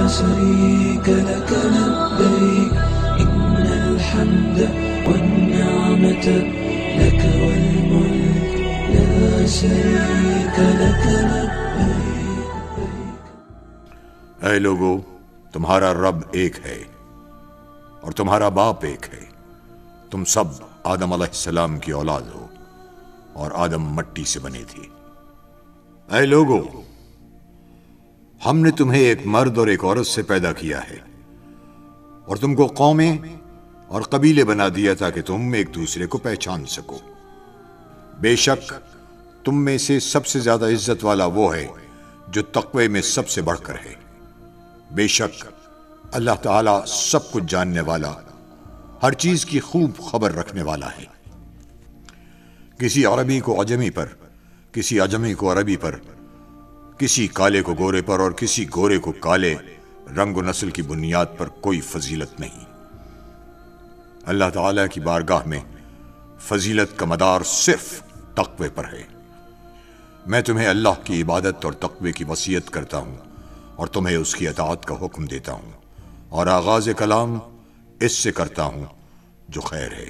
شريك لك لبيك إن الحمد والنعمة لك والملك لا شريك لك لبيك. اے لوگو، تمہارا رب ایک ہے اور تمہارا باپ ایک ہے. تم سب آدم علیہ السلام کی اولاد ہو اور آدم مٹی سے بنے تھے. اے لوگو، ہم نے تمہیں ایک مرد اور ایک عورت سے پیدا کیا ہے اور تم کو قومیں اور قبیلے بنا دیا تاکہ تم ایک دوسرے کو پہچان سکو. بے شک تم میں سے سب سے زیادہ عزت والا وہ ہے جو تقوی میں سب سے بڑھ کر ہے. بے شک اللہ تعالیٰ سب کچھ جاننے والا، ہر چیز کی خوب خبر رکھنے والا ہے. کسی عربی کو عجمی پر، کسی عجمی کو عربی پر، کسی کالے کو گورے پر اور کسی گورے کو کالے رنگ و نسل کی بنیاد پر کوئی فضیلت نہیں. اللہ تعالیٰ کی بارگاہ میں فضیلت کا مدار صرف تقوی پر ہے. میں تمہیں اللہ کی عبادت اور تقوی کی وصیت کرتا ہوں اور تمہیں اس کی اطاعت کا حکم دیتا ہوں، اور آغاز کلام اس سے کرتا ہوں جو خیر ہے.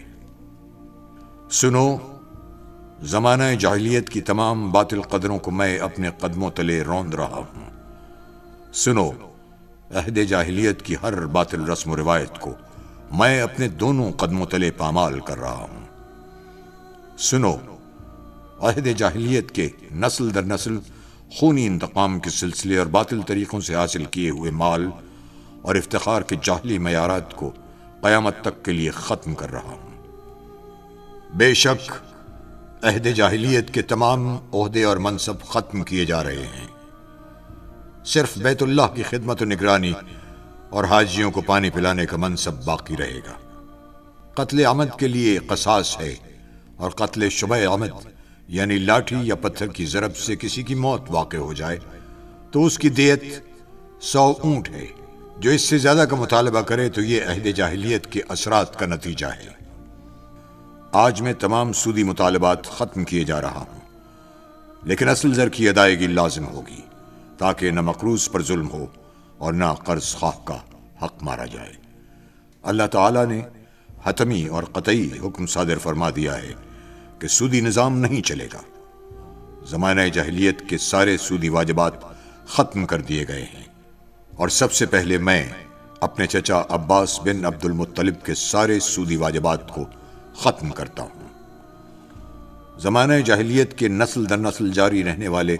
سنو، زمانہ جاہلیت کی تمام باطل قدروں کو میں اپنے قدموں تلے روند رہا ہوں. سنو، عہد جاہلیت کی ہر باطل رسم و روایت کو میں اپنے دونوں قدموں تلے پامال کر رہا ہوں. سنو، عہد جاہلیت کے نسل در نسل خونی انتقام کے سلسلے اور باطل طریقوں سے حاصل کیے ہوئے مال اور افتخار کے جاہلی معیارات کو قیامت تک کے لیے ختم کر رہا ہوں. بے شک عہد جاہلیت کے تمام عہدے اور منصب ختم کیے جا رہے ہیں. صرف بیت اللہ کی خدمت و نگرانی اور حاجیوں کو پانی پلانے کا منصب باقی رہے گا. قتل عمد کے لیے قصاص ہے، اور قتل شبہ عمد یعنی لاٹھی یا پتھر کی ضرب سے کسی کی موت واقع ہو جائے تو اس کی دیت 100 اونٹ ہے. جو اس سے زیادہ کا مطالبہ کرے تو یہ عہد جاہلیت کے اثرات کا نتیجہ ہے. آج میں تمام سودی مطالبات ختم کیے جا رہا ہوں، لیکن اصل زر کی ادائیگی لازم ہوگی تاکہ نہ مقروض پر ظلم ہو اور نہ قرض خواہ کا حق مارا جائے. اللہ تعالیٰ نے حتمی اور قطعی حکم صادر فرما دیا ہے کہ سودی نظام نہیں چلے گا. زمانہ جاہلیت کے سارے سودی واجبات ختم کر دیے گئے ہیں، اور سب سے پہلے میں اپنے چچا عباس بن عبد المطلب کے سارے سودی واجبات کو ختم کرتا ہوں. زمانہ جاہلیت کے نسل در نسل جاری رہنے والے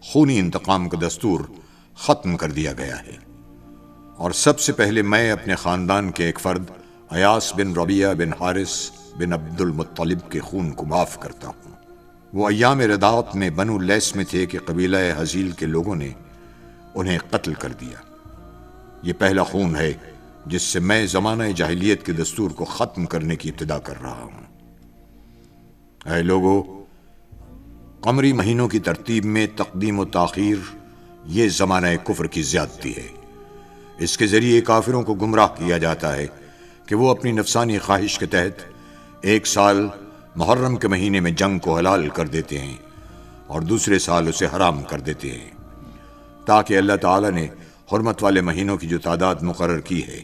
خونی انتقام کا دستور ختم کر دیا گیا ہے، اور سب سے پہلے میں اپنے خاندان کے ایک فرد ایاس بن ربیعہ بن حارث بن عبد المطلب کے خون کو معاف کرتا ہوں. وہ ایام رداعت میں بنو لیس میں تھے کہ قبیلہ حزیل کے لوگوں نے انہیں قتل کر دیا. یہ پہلا خون ہے جس سے میں زمانہ جاہلیت کے دستور کو ختم کرنے کی ابتدا کر رہا ہوں. اے لوگو، قمری مہینوں کی ترتیب میں تقدیم و تاخیر یہ زمانہ کفر کی زیادتی ہے. اس کے ذریعے کافروں کو گمراہ کیا جاتا ہے کہ وہ اپنی نفسانی خواہش کے تحت ایک سال محرم کے مہینے میں جنگ کو حلال کر دیتے ہیں اور دوسرے سال اسے حرام کر دیتے ہیں، تاکہ اللہ تعالیٰ نے حرمت والے مہینوں کی جو تعداد مقرر کی ہے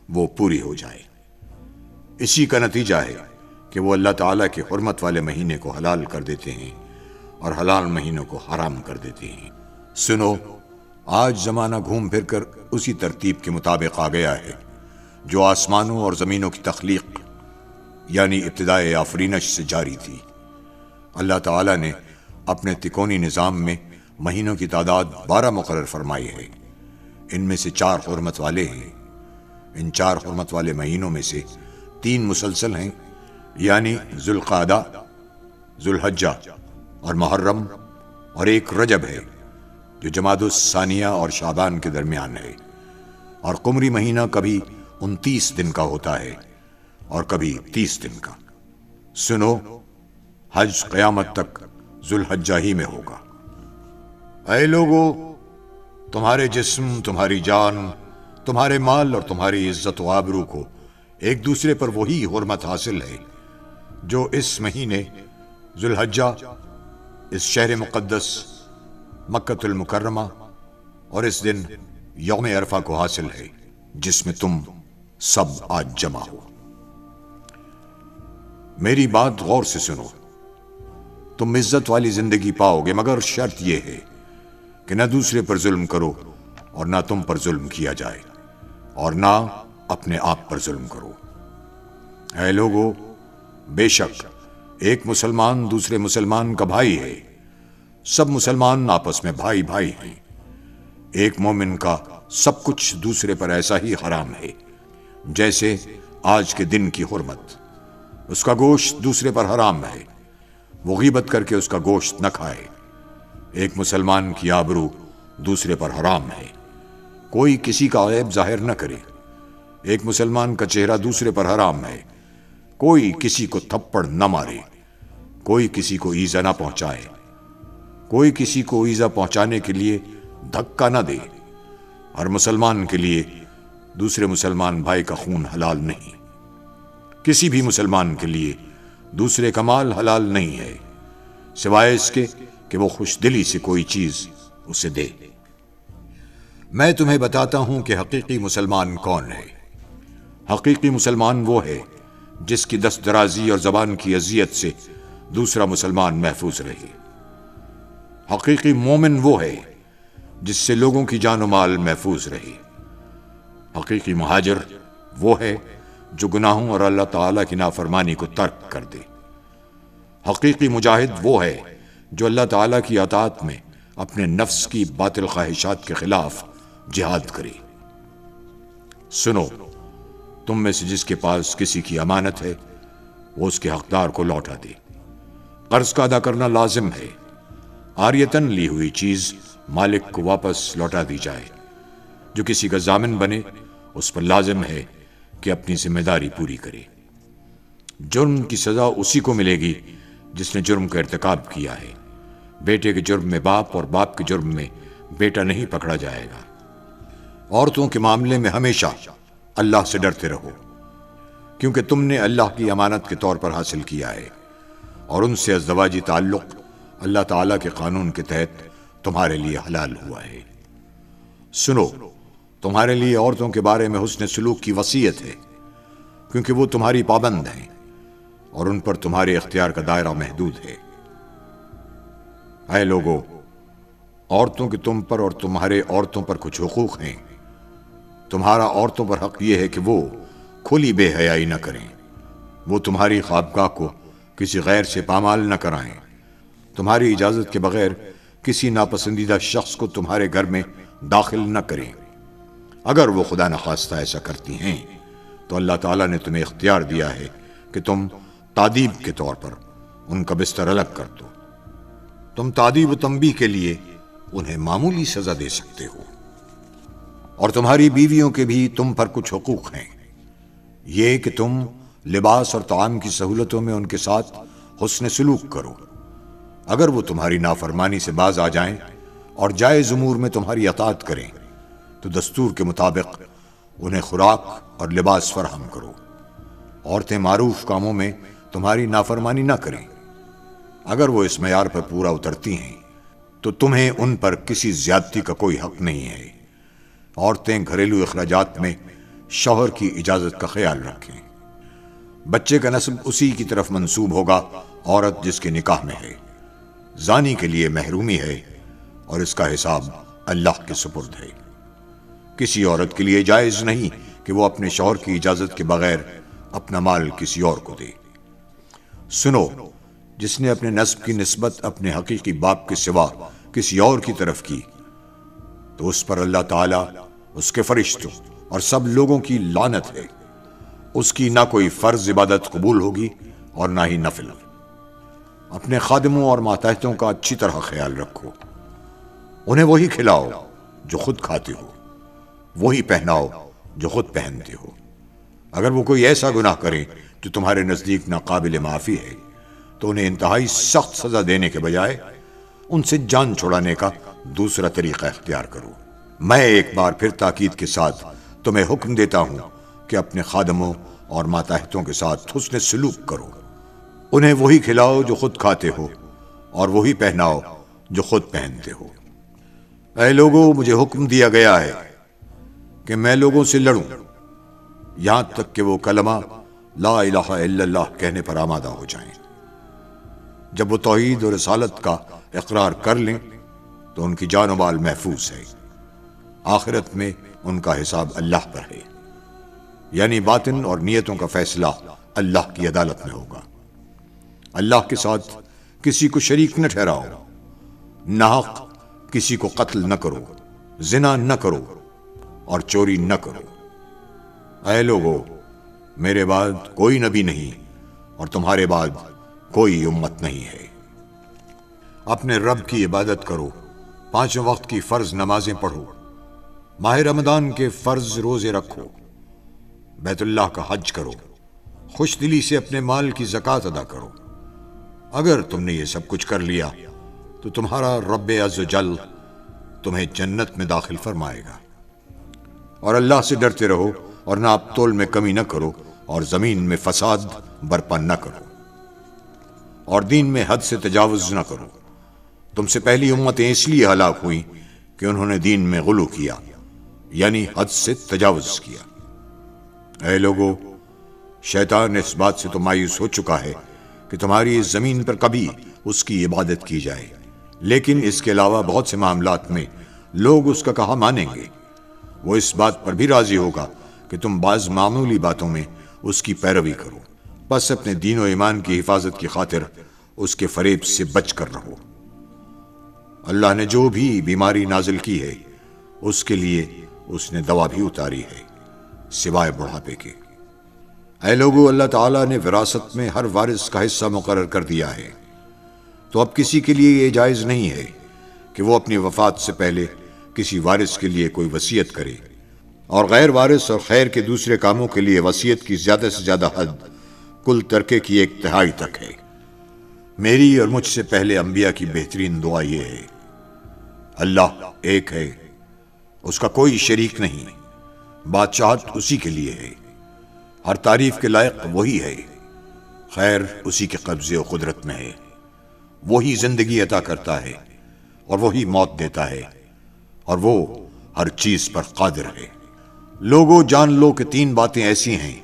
وہ پوری ہو جائے. اسی کا نتیجہ ہے کہ وہ اللہ تعالیٰ کے حرمت والے مہینے کو حلال کر دیتے ہیں اور حلال مہینوں کو حرام کر دیتے ہیں. سنو، آج زمانہ گھوم پھر کر اسی ترتیب کے مطابق آ گیا ہے جو آسمانوں اور زمینوں کی تخلیق یعنی ابتدائے آفرینش سے جاری تھی. اللہ تعالیٰ نے اپنے تکونی نظام میں مہینوں کی تعداد 12 مقرر فرمائی ہے. ان میں سے 4 حرمت والے ہیں. ان 4 حرمت والے مہینوں میں سے 3 مسلسل ہیں، یعنی ذوالقعدہ، ذوالحجہ اور محرم، اور ایک رجب ہے جو جمادی الثانیہ اور شعبان کے درمیان ہے. اور قمری مہینہ کبھی 29 دن کا ہوتا ہے اور کبھی 30 دن کا. سنو، حج قیامت تک ذوالحجہ ہی میں ہوگا. اے لوگو، تمہارے جسم، تمہاری جان، تمہارے مال اور تمہاری عزت و آبرو کو ایک دوسرے پر وہی حرمت حاصل ہے جو اس مہینے ذوالحجہ، اس شہر مقدس مکہ المکرمہ اور اس دن یوم عرفہ کو حاصل ہے جس میں تم سب آج جمع ہو۔ میری بات غور سے سنو، تم عزت والی زندگی پاؤ گے، مگر شرط یہ ہے کہ نہ دوسرے پر ظلم کرو اور نہ تم پر ظلم کیا جائے، اور نہ اپنے آپ پر ظلم کرو۔ اے لوگو، بے شک ایک مسلمان دوسرے مسلمان کا بھائی ہے، سب مسلمان آپس میں بھائی بھائی ہیں۔ ایک مومن کا سب کچھ دوسرے پر ایسا ہی حرام ہے جیسے آج کے دن کی حرمت۔ اس کا گوشت دوسرے پر حرام ہے، وہ غیبت کر کے اس کا گوشت نہ کھائے۔ ایک مسلمان کی آبرو دوسرے پر حرام ہے، کوئی کسی کا عیب ظاہر نہ کرے۔ ایک مسلمان کا چہرہ دوسرے پر حرام ہے، کوئی کسی کو تھپڑ نہ مارے، کوئی کسی کو ایذا نہ پہنچائے، کوئی کسی کو ایذا پہنچانے کے لیے دھکا نہ دے۔ ہر مسلمان کے لیے دوسرے مسلمان بھائی کا خون حلال نہیں، کسی بھی مسلمان کے لیے دوسرے کا مال حلال نہیں ہے سوائے اس کے کہ وہ خوش دلی سے کوئی چیز اسے دے۔ میں تمہیں بتاتا ہوں کہ حقیقی مسلمان کون ہے۔ حقیقی مسلمان وہ ہے جس کی دست درازی اور زبان کی اذیت سے دوسرا مسلمان محفوظ رہے۔ حقیقی مومن وہ ہے جس سے لوگوں کی جان و مال محفوظ رہے۔ حقیقی مہاجر وہ ہے جو گناہوں اور اللہ تعالیٰ کی نافرمانی کو ترک کر دے۔ حقیقی مجاہد وہ ہے جو اللہ تعالیٰ کی اطاعت میں اپنے نفس کی باطل خواہشات کے خلاف جہاد کرے۔ سنو، تم میں سے جس کے پاس کسی کی امانت ہے وہ اس کے حقدار کو لوٹا دے۔ قرض کا ادا کرنا لازم ہے، عاریتاً لی ہوئی چیز مالک کو واپس لوٹا دی جائے۔ جو کسی کا ضامن بنے اس پر لازم ہے کہ اپنی ذمہ داری پوری کرے۔ جرم کی سزا اسی کو ملے گی جس نے جرم کا ارتکاب کیا ہے۔ بیٹے کے جرم میں باپ اور باپ کے جرم میں بیٹا نہیں پکڑا جائے گا۔ عورتوں کے معاملے میں ہمیشہ اللہ سے ڈرتے رہو، کیونکہ تم نے اللہ کی امانت کے طور پر حاصل کیا ہے، اور ان سے ازدواجی تعلق اللہ تعالیٰ کے قانون کے تحت تمہارے لیے حلال ہوا ہے۔ سنو، تمہارے لیے عورتوں کے بارے میں حسن سلوک کی وصیت ہے، کیونکہ وہ تمہاری پابند ہیں اور ان پر تمہارے اختیار کا دائرہ محدود ہے۔ اے لوگو، عورتوں کے تم پر اور تمہارے عورتوں پر کچھ حقوق ہیں۔ تمہارا عورتوں پر حق یہ ہے کہ وہ کھلی بے حیائی نہ کریں، وہ تمہاری خوابگاہ کو کسی غیر سے پامال نہ کرائیں، تمہاری اجازت کے بغیر کسی ناپسندیدہ شخص کو تمہارے گھر میں داخل نہ کریں۔ اگر وہ خدا نخواستہ ایسا کرتی ہیں تو اللہ تعالیٰ نے تمہیں اختیار دیا ہے کہ تم تادیب کے طور پر ان کا بستر الگ کر دو۔ تم تادیب و تنبیہ کے لیے انہیں معمولی سزا دے سکتے ہو۔ اور تمہاری بیویوں کے بھی تم پر کچھ حقوق ہیں، یہ کہ تم لباس اور طعام کی سہولتوں میں ان کے ساتھ حسن سلوک کرو۔ اگر وہ تمہاری نافرمانی سے باز آ جائیں اور جائز امور میں تمہاری اطاعت کریں تو دستور کے مطابق انہیں خوراک اور لباس فراہم کرو۔ عورتیں معروف کاموں میں تمہاری نافرمانی نہ کریں۔ اگر وہ اس معیار پر پورا اترتی ہیں تو تمہیں ان پر کسی زیادتی کا کوئی حق نہیں ہے۔ عورتیں گھریلو اخراجات میں شوہر کی اجازت کا خیال رکھیں۔ بچے کا نسب اسی کی طرف منسوب ہوگا عورت جس کے نکاح میں ہے۔ زانی کے لیے محرومی ہے اور اس کا حساب اللہ کے سپرد ہے۔ کسی عورت کے لیے جائز نہیں کہ وہ اپنے شوہر کی اجازت کے بغیر اپنا مال کسی اور کو دے۔ سنو، جس نے اپنے نسب کی نسبت اپنے حقیقی باپ کے سوا کسی اور کی طرف کی تو اس پر اللہ تعالیٰ، اس کے فرشتوں اور سب لوگوں کی لعنت ہے۔ اس کی نہ کوئی فرض عبادت قبول ہوگی اور نہ ہی نفل۔ اپنے خادموں اور ماتحتوں کا اچھی طرح خیال رکھو، انہیں وہی کھلاؤ جو خود کھاتے ہو، وہی پہناؤ جو خود پہنتے ہو۔ اگر وہ کوئی ایسا گناہ کرے جو تمہارے نزدیک ناقابل معافی ہے تو انہیں انتہائی سخت سزا دینے کے بجائے ان سے جان چھڑانے کا دوسرا طریقہ اختیار کرو۔ میں ایک بار پھر تاکید کے ساتھ تمہیں حکم دیتا ہوں کہ اپنے خادموں اور ماتحتوں کے ساتھ حسن سلوک کرو، انہیں وہی کھلاؤ جو خود کھاتے ہو اور وہی پہناؤ جو خود پہنتے ہو۔ اے لوگو، مجھے حکم دیا گیا ہے کہ میں لوگوں سے لڑوں یہاں تک کہ وہ کلمہ لا الہ الا اللہ کہنے پر آمادہ ہو جائیں۔ جب وہ توحید اور رسالت کا اقرار کر لیں تو ان کی جان و مال محفوظ ہے، آخرت میں ان کا حساب اللہ پر ہے، یعنی باطن اور نیتوں کا فیصلہ اللہ کی عدالت میں ہوگا۔ اللہ کے ساتھ کسی کو شریک نہ ٹھہراؤ، ناحق کسی کو قتل نہ کرو، زنا نہ کرو اور چوری نہ کرو۔ اے لوگو، میرے بعد کوئی نبی نہیں اور تمہارے بعد کوئی امت نہیں ہے۔ اپنے رب کی عبادت کرو، 5 وقت کی فرض نمازیں پڑھو، ماہ رمضان کے فرض روزے رکھو، بیت اللہ کا حج کرو، خوش دلی سے اپنے مال کی زکوٰۃ ادا کرو۔ اگر تم نے یہ سب کچھ کر لیا تو تمہارا رب عز و جل تمہیں جنت میں داخل فرمائے گا۔ اور اللہ سے ڈرتے رہو اور ناپ تول میں کمی نہ کرو اور زمین میں فساد برپا نہ کرو اور دین میں حد سے تجاوز نہ کرو۔ تم سے پہلی امتیں اس لیے ہلاک ہوئیں کہ انہوں نے دین میں غلو کیا، یعنی حد سے تجاوز کیا۔ اے لوگو، شیطان اس بات سے تو مایوس ہو چکا ہے کہ تمہاری اس زمین پر کبھی اس کی عبادت کی جائے، لیکن اس کے علاوہ بہت سے معاملات میں لوگ اس کا کہا مانیں گے۔ وہ اس بات پر بھی راضی ہوگا کہ تم بعض معمولی باتوں میں اس کی پیروی کرو، بس اپنے دین و ایمان کی حفاظت کی خاطر اس کے فریب سے بچ کر رہو۔ اللہ نے جو بھی بیماری نازل کی ہے اس کے لیے اس نے دوا بھی اتاری ہے، سوائے بڑھاپے کے۔ اے لوگو، اللہ تعالیٰ نے وراثت میں ہر وارث کا حصہ مقرر کر دیا ہے، تو اب کسی کے لیے یہ جائز نہیں ہے کہ وہ اپنی وفات سے پہلے کسی وارث کے لیے کوئی وصیت کرے، اور غیر وارث اور خیر کے دوسرے کاموں کے لیے وصیت کی زیادہ سے زیادہ حد کل ترکے کی 1/3 تک ہے۔ میری اور مجھ سے پہلے انبیاء کی بہترین دعا یہ ہے: اللہ ایک ہے، اس کا کوئی شریک نہیں، بادشاہت اسی کے لیے ہے، ہر تعریف کے لائق وہی ہے، خیر اسی کے قبضے و قدرت میں ہے، وہی زندگی عطا کرتا ہے اور وہی موت دیتا ہے، اور وہ ہر چیز پر قادر ہے۔ لوگوں، جان لو کہ 3 باتیں ایسی ہیں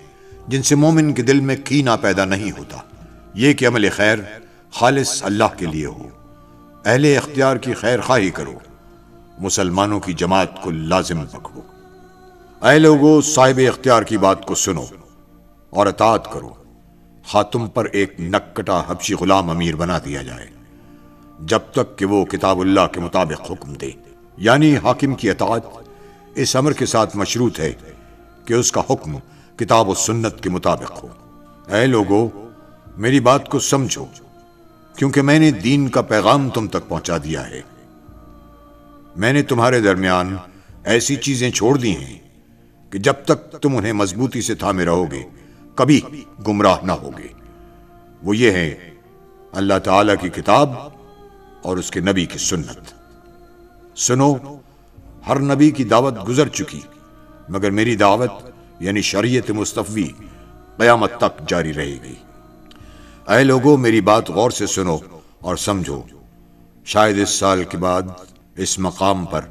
جن سے مومن کے دل میں کینہ پیدا نہیں ہوتا، یہ کہ عمل خیر خالص اللہ کے لیے ہو، اہل اختیار کی خیر خواہی کرو، مسلمانوں کی جماعت کو لازم پکڑو۔ اے لوگوں، صاحب اختیار کی بات کو سنو اور اطاعت کرو، خواہ تم پر ایک نکٹا حبشی غلام امیر بنا دیا جائے، جب تک کہ وہ کتاب اللہ کے مطابق حکم دے، یعنی حاکم کی اطاعت اس امر کے ساتھ مشروط ہے کہ اس کا حکم کتاب و سنت کے مطابق ہو۔ اے لوگو، میری بات کو سمجھو، کیونکہ میں نے دین کا پیغام تم تک پہنچا دیا ہے۔ میں نے تمہارے درمیان ایسی چیزیں چھوڑ دی ہیں کہ جب تک تم انہیں مضبوطی سے تھامے رہو گے کبھی گمراہ نہ ہوگے۔ وہ یہ ہے اللہ تعالیٰ کی کتاب اور اس کے نبی کی سنت۔ سنو، ہر نبی کی دعوت گزر چکی، مگر میری دعوت یعنی شریعت مصطفی قیامت تک جاری رہے گی۔ اے لوگو، میری بات غور سے سنو اور سمجھو، شاید اس سال کے بعد اس مقام پر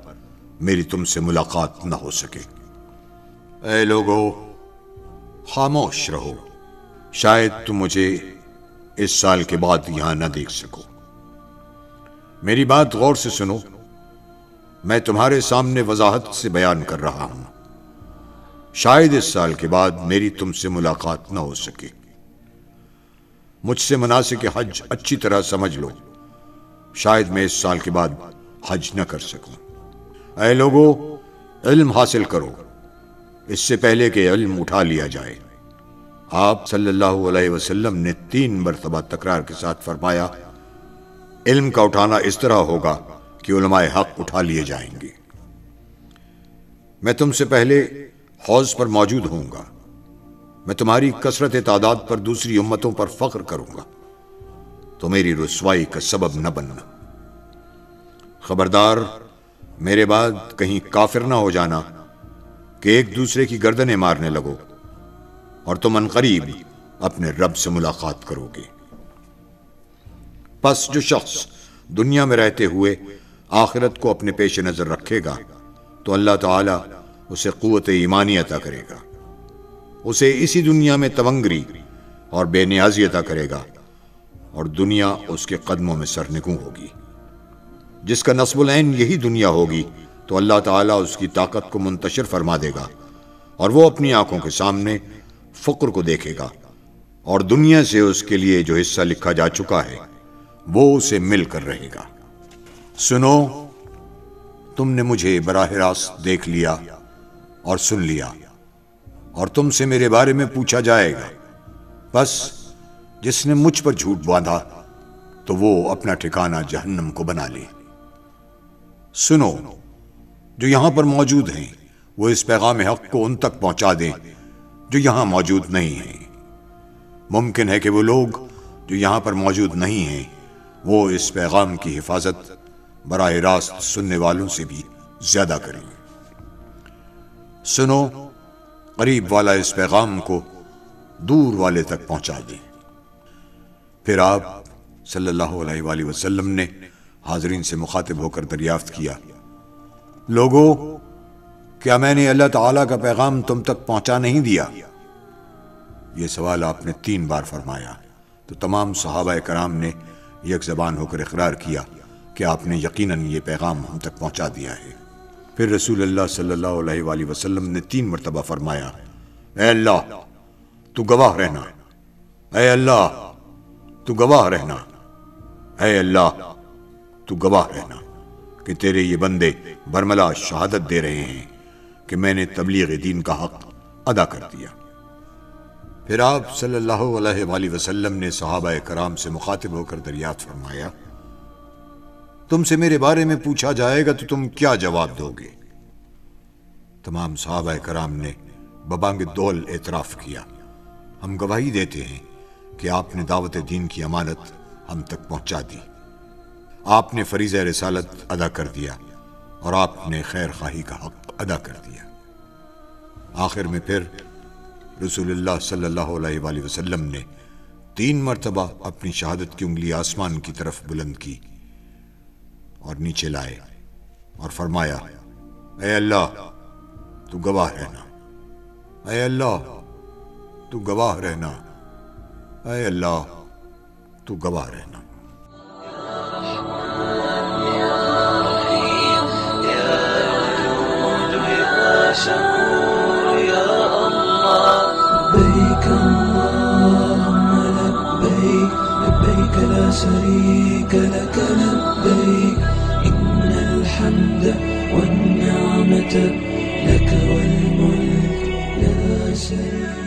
میری تم سے ملاقات نہ ہو سکے۔ اے لوگو، خاموش رہو، شاید تم مجھے اس سال کے بعد یہاں نہ دیکھ سکو۔ میری بات غور سے سنو، میں تمہارے سامنے وضاحت سے بیان کر رہا ہوں، شاید اس سال کے بعد میری تم سے ملاقات نہ ہو سکے۔ مجھ سے مناسک حج اچھی طرح سمجھ لو، شاید میں اس سال کے بعد حج نہ کر سکوں۔ اے لوگو، علم حاصل کرو اس سے پہلے کہ علم اٹھا لیا جائے۔ آپ صلی اللہ علیہ وسلم نے 3 مرتبہ تکرار کے ساتھ فرمایا، علم کا اٹھانا اس طرح ہوگا کہ علماء حق اٹھا لیے جائیں گے۔ میں تم سے پہلے حوض پر موجود ہوں گا، میں تمہاری کثرت تعداد پر دوسری امتوں پر فخر کروں گا، تو میری رسوائی کا سبب نہ بننا۔ خبردار، میرے بعد کہیں کافر نہ ہو جانا کہ ایک دوسرے کی گردنیں مارنے لگو اور تم عنقریب اپنے رب سے ملاقات کرو گے۔ پس جو شخص دنیا میں رہتے ہوئے آخرت کو اپنے پیش نظر رکھے گا تو اللہ تعالی اسے قوت ایمانی عطا کرے گا، اسے اسی دنیا میں تونگری اور بے نیازی عطا کرے گا، اور دنیا اس کے قدموں میں سرنگوں ہوگی۔ جس کا نصب العین یہی دنیا ہوگی تو اللہ تعالیٰ اس کی طاقت کو منتشر فرما دے گا، اور وہ اپنی آنکھوں کے سامنے فقر کو دیکھے گا، اور دنیا سے اس کے لیے جو حصہ لکھا جا چکا ہے وہ اسے مل کر رہے گا۔ سنو، تم نے مجھے براہ راست دیکھ لیا اور سن لیا، اور تم سے میرے بارے میں پوچھا جائے گا، بس جس نے مجھ پر جھوٹ باندھا تو وہ اپنا ٹھکانہ جہنم کو بنا لے۔ سنو، جو یہاں پر موجود ہیں وہ اس پیغام حق کو ان تک پہنچا دیں جو یہاں موجود نہیں ہیں۔ ممکن ہے کہ وہ لوگ جو یہاں پر موجود نہیں ہیں وہ اس پیغام کی حفاظت براہ راست سننے والوں سے بھی زیادہ کریں۔ سنو، قریب والا اس پیغام کو دور والے تک پہنچا دیں۔ پھر آپ صلی اللہ علیہ وآلہ وسلم نے حاضرین سے مخاطب ہو کر دریافت کیا، لوگو، کیا میں نے اللہ تعالیٰ کا پیغام تم تک پہنچا نہیں دیا؟ یہ سوال آپ نے 3 بار فرمایا تو تمام صحابہ کرام نے یک زبان ہو کر اقرار کیا کہ آپ نے یقیناً یہ پیغام ہم تک پہنچا دیا ہے۔ پھر رسول اللہ صلی اللہ علیہ وآلہ وسلم نے 3 مرتبہ فرمایا، اے اللہ تو گواہ رہنا، اے اللہ تو گواہ رہنا، اے اللہ تو گواہ رہنا کہ تیرے یہ بندے برملا شہادت دے رہے ہیں کہ میں نے تبلیغ دین کا حق ادا کر دیا۔ پھر آپ صلی اللہ علیہ وآلہ وسلم نے صحابہ کرام سے مخاطب ہو کر دریافت فرمایا، تم سے میرے بارے میں پوچھا جائے گا تو تم کیا جواب دو گے؟ تمام صحابہ کرام نے ببانگ دول اعتراف کیا، ہم گواہی دیتے ہیں کہ آپ نے دعوت دین کی امانت ہم تک پہنچا دی، آپ نے فریضہ رسالت ادا کر دیا، اور آپ نے خیر خواہی کا حق ادا کر دیا۔ آخر میں پھر رسول اللہ صلی اللہ علیہ وآلہ وسلم نے 3 مرتبہ اپنی شہادت کی انگلی آسمان کی طرف بلند کی اور نیچے لائے اور فرمایا، اے اللہ تو گواہ رہنا، اے اللہ تو گواہ رہنا، اے اللہ تو گواہ رہنا۔ لبيك اللهم لبيك، لبيك لا شريك لك لبيك، إن الحمد والنعمة لك والملك لا شريك